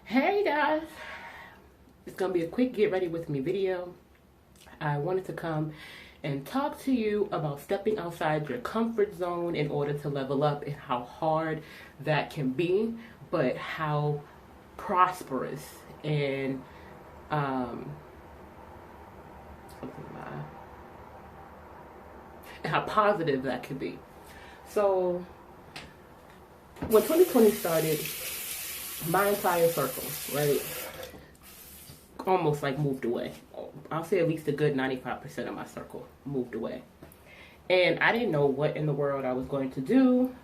Hey guys, it's gonna be a quick get ready with me video. I wanted to come and talk to you about stepping outside your comfort zone in order to level up, and how hard that can be, but how prosperous and how positive that can be. So when 2020 started, my entire circle, right, almost like moved away. I'll say at least a good 95% of my circle moved away. And I didn't know what in the world I was going to do.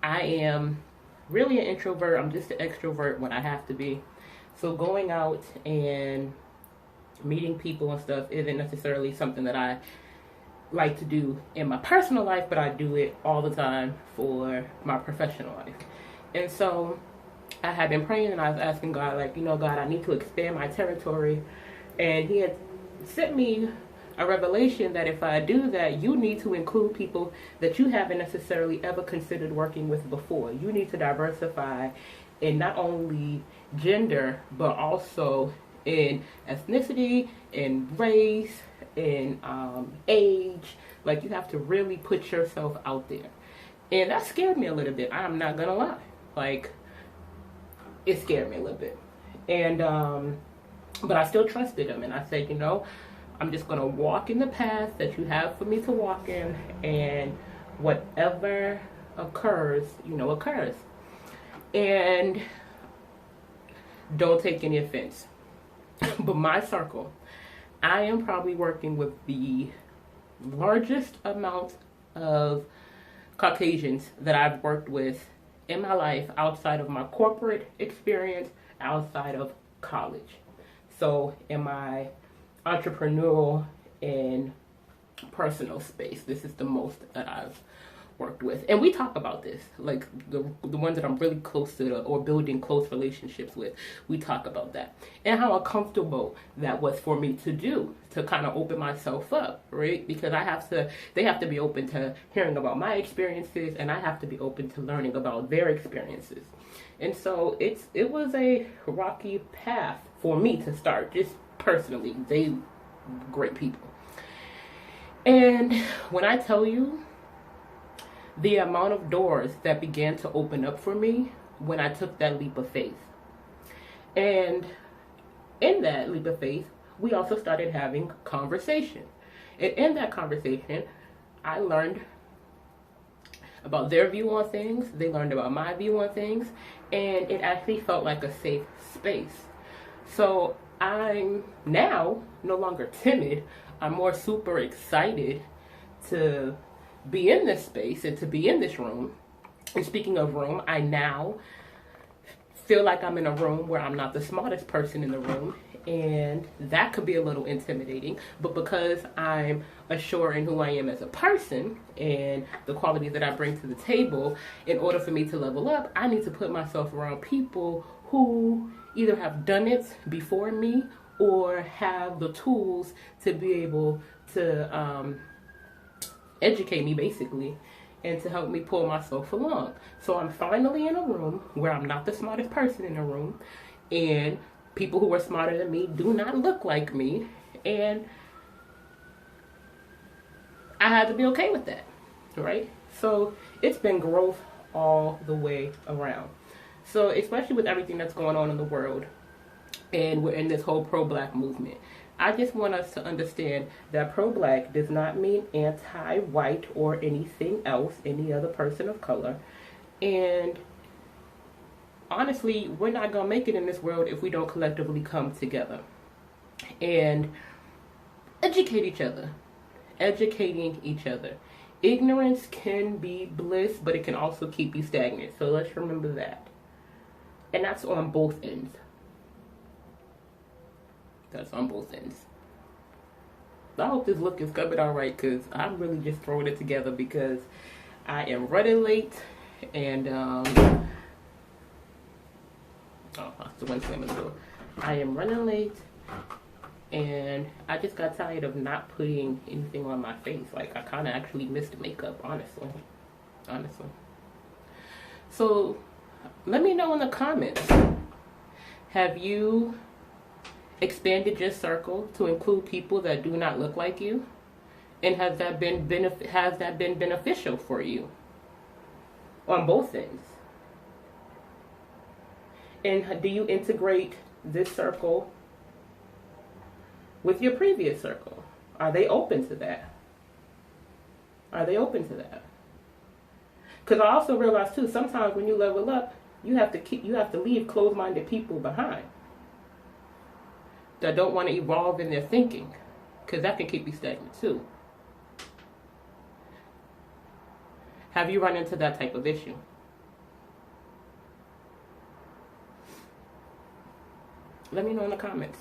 I am really an introvert. I'm just an extrovert when I have to be. So going out and meeting people and stuff isn't necessarily something that I like to do in my personal life, but I do it all the time for my professional life. And so I had been praying and I was asking God, like, God, I need to expand my territory. And He had sent me a revelation that if I do that, you need to include people that you haven't necessarily ever considered working with before. You need to diversify in not only gender, but also in ethnicity, in race, in age. Like, you have to really put yourself out there. And that scared me a little bit. I'm not gonna lie. Like, it scared me a little bit. And but I still trusted Him, and I said, I'm just gonna walk in the path that you have for me to walk in, and whatever occurs, occurs. And don't take any offense. But my circle, I am probably working with the largest amount of Caucasians that I've worked with in my life, outside of my corporate experience, outside of college. So in my entrepreneurial and personal space, this is the most that I've worked with. And we talk about this, like the ones that I'm really close to or building close relationships with, we talk about that and how uncomfortable that was for me to do, to kind of open myself up, right? Because they have to be open to hearing about my experiences, and I have to be open to learning about their experiences. And so it was a rocky path for me to start, just personally. They great people. And when I tell you the amount of doors that began to open up for me when I took that leap of faith. And in that leap of faith, we also started having conversation. And in that conversation, I learned about their view on things. They learned about my view on things. And it actually felt like a safe space. So I'm now no longer timid. I'm more super excited to be in this space and to be in this room. And speaking of room, I now feel like I'm in a room where I'm not the smartest person in the room, and that could be a little intimidating. But because I'm assured in who I am as a person and the qualities that I bring to the table, in order for me to level up, I need to put myself around people who either have done it before me or have the tools to be able to educate me, basically, and to help me pull myself along. So I'm finally in a room where I'm not the smartest person in the room, and people who are smarter than me do not look like me, and I had to be okay with that, right? So it's been growth all the way around. So especially with everything that's going on in the world, and we're in this whole pro-black movement, I just want us to understand that pro-black does not mean anti-white or anything else, any other person of color. And honestly, we're not going to make it in this world if we don't collectively come together and educate each other. Educating each other. Ignorance can be bliss, but it can also keep you stagnant. So let's remember that. And that's on both ends. That's on both ends. I hope this look is coming all right, because I'm really just throwing it together because I am running late, and oh, that's the one slamming the door. I am running late, and I just got tired of not putting anything on my face. Like, I kind of actually missed makeup, honestly. So let me know in the comments, Have you expanded your circle to include people that do not look like you? And has that been beneficial for you on both ends? And do you integrate this circle with your previous circle? Are they open to that? Are they open to that? Because I also realize too, sometimes when you level up, you have to leave closed-minded people behind that don't want to evolve in their thinking, because that can keep you stagnant too. Have you run into that type of issue? Let me know in the comments.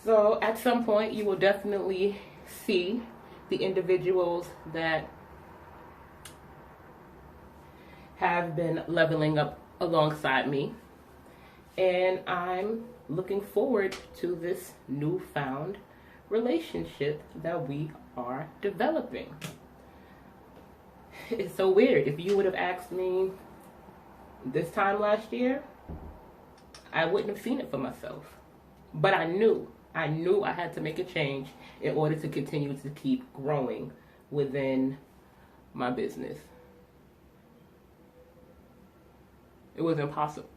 So at some point, you will definitely see the individuals that have been leveling up alongside me. And I'm looking forward to this newfound relationship that we are developing. It's so weird. If you would have asked me this time last year, I wouldn't have seen it for myself. But I knew I had to make a change in order to continue to keep growing within my business. It was impossible.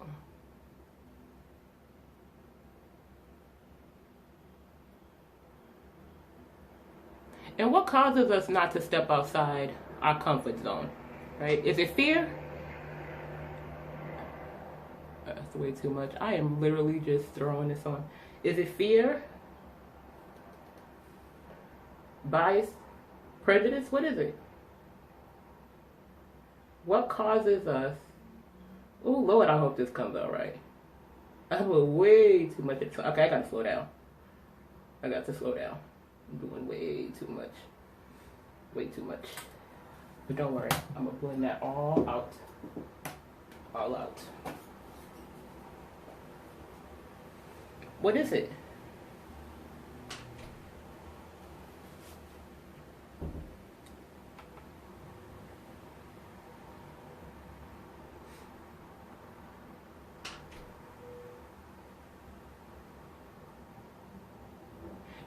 And what causes us not to step outside our comfort zone, right? Is it fear? That's way too much. I am literally just throwing this on. Is it fear? Bias? Prejudice? What is it? What causes us? Oh Lord, I hope this comes out right. I have way too much. Okay, I gotta slow down. I got to slow down. I'm doing way too much. Way too much. But don't worry, I'm gonna blend that all out. All out. What is it?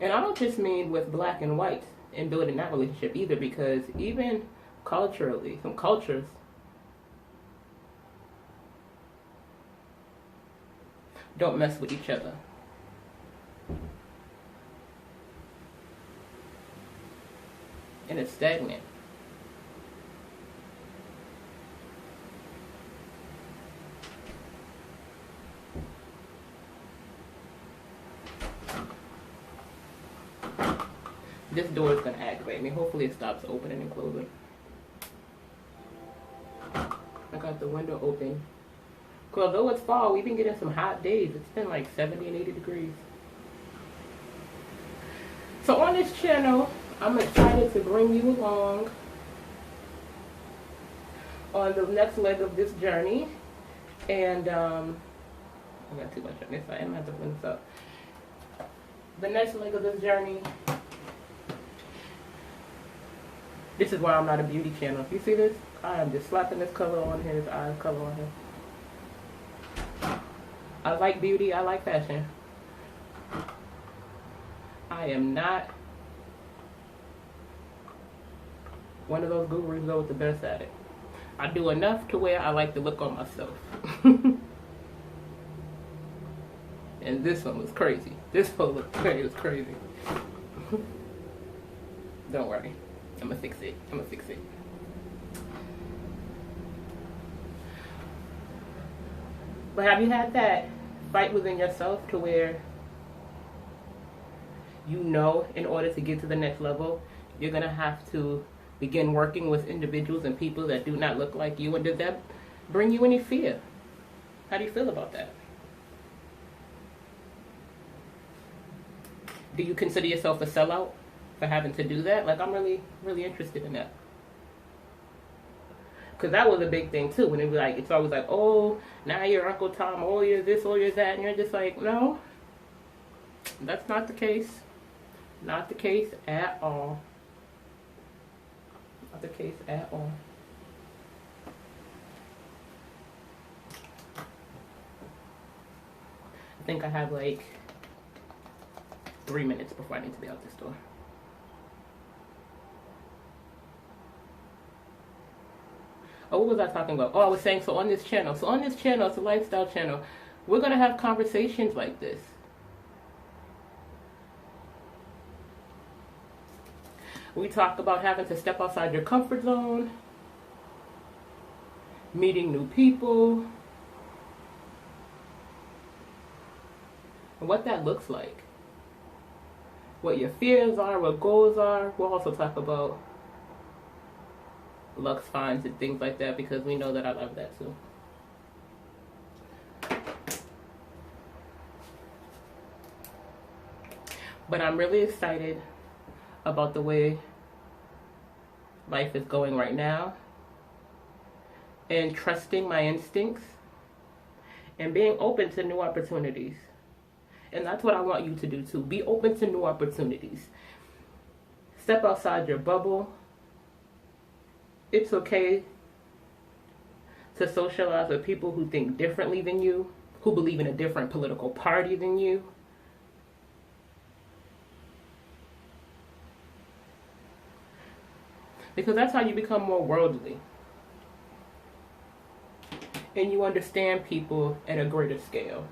And I don't just mean with black and white and building that relationship either, because even culturally, some cultures don't mess with each other. And it's stagnant. This door is going to aggravate me. Hopefully it stops opening and closing. I got the window open. Because although it's fall, we've been getting some hot days. It's been like 70 and 80 degrees. So on this channel, I'm excited to bring you along on the next leg of this journey. And I got too much on this side. I'm going to have to clean this up. The next leg of this journey. This is why I'm not a beauty channel. If you see this, I am just slapping this color on here, this eye color on here. I like beauty, I like fashion. I am not one of those gurus though with the best at it. I do enough to where I like the look on myself. And this one was crazy. This one was crazy. Don't worry. I'm gonna fix it. I'm gonna fix it. But have you had that fight within yourself to where you know in order to get to the next level, you're gonna have to begin working with individuals and people that do not look like you? And does that bring you any fear? How do you feel about that? Do you consider yourself a sellout for having to do that? Like, I'm really interested in that. Because that was a big thing too. When it was like, it's always like, oh, now you're Uncle Tom, oh, you're this, oh, you're that. And you're just like, no, that's not the case. Not the case at all. Not the case at all. think I have like 3 minutes before I need to be out this door. Oh, what was I talking about? Oh, I was saying, so on this channel, it's a lifestyle channel. We're going to have conversations like this. We talk about having to step outside your comfort zone, meeting new people, and what that looks like. What your fears are, what goals are. We'll also talk about Lux finds and things like that, because we know that I love that too. But I'm really excited about the way life is going right now, and trusting my instincts and being open to new opportunities. And that's what I want you to do too. Be open to new opportunities. Step outside your bubble. It's okay to socialize with people who think differently than you, who believe in a different political party than you. Because that's how you become more worldly. And you understand people at a greater scale.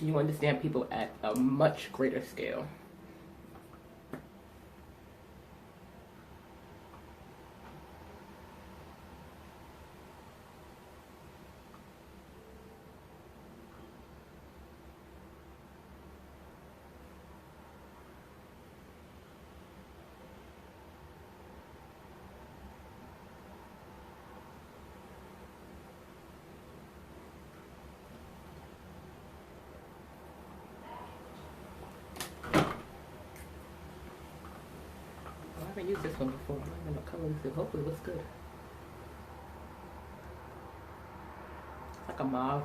You understand people at a much greater scale. I haven't used this one before. I don't even know what color this is. Hopefully it looks good. It's like a mauve.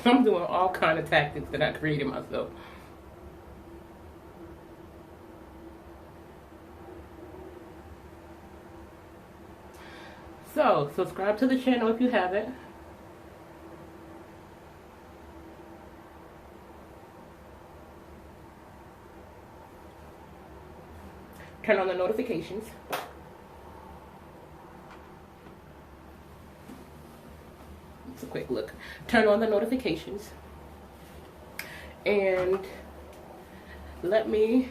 I'm doing all kind of tactics that I created myself. So, subscribe to the channel if you haven't. Turn on the notifications. It's a quick look. Turn on the notifications. And let me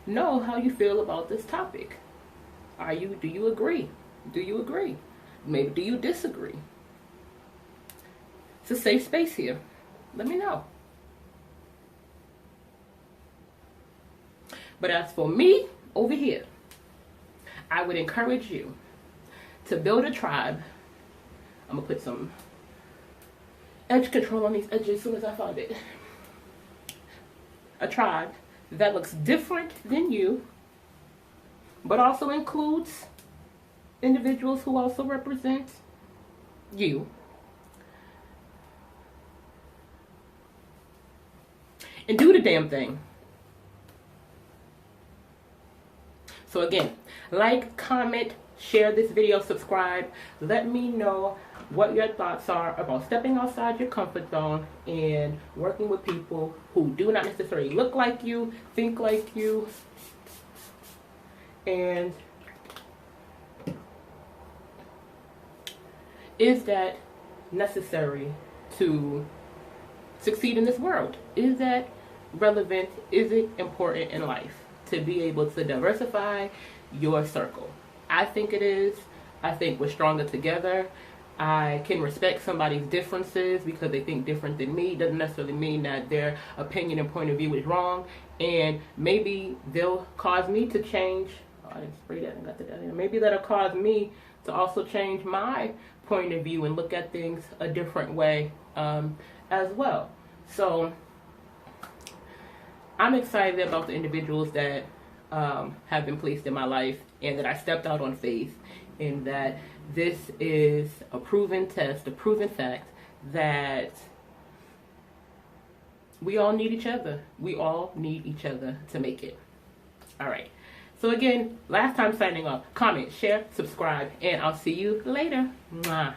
know how you feel about this topic. Do you agree? Do you agree? Maybe do you disagree? It's a safe space here. Let me know. But as for me, over here, I would encourage you to build a tribe. I'm going to put some edge control on these edges as soon as I find it. A tribe that looks different than you, but also includes individuals who also represent you. And do the damn thing. So again, like, comment, share this video, subscribe. Let me know what your thoughts are about stepping outside your comfort zone and working with people who do not necessarily look like you, think like you, and is that necessary to succeed in this world? Is that relevant? Is it important in life to be able to diversify your circle? I think it is. I think we're stronger together. I can respect somebody's differences because they think different than me. Doesn't necessarily mean that their opinion and point of view is wrong. And maybe they'll cause me to change. Oh, I didn't spray that and got that in. Maybe that'll cause me to also change my point of view and look at things a different way as well. So I'm excited about the individuals that have been placed in my life, and that I stepped out on faith, and that this is a proven test, a proven fact that we all need each other. We all need each other to make it. All right. So again, last time signing off. Comment, share, subscribe, and I'll see you later. Mwah.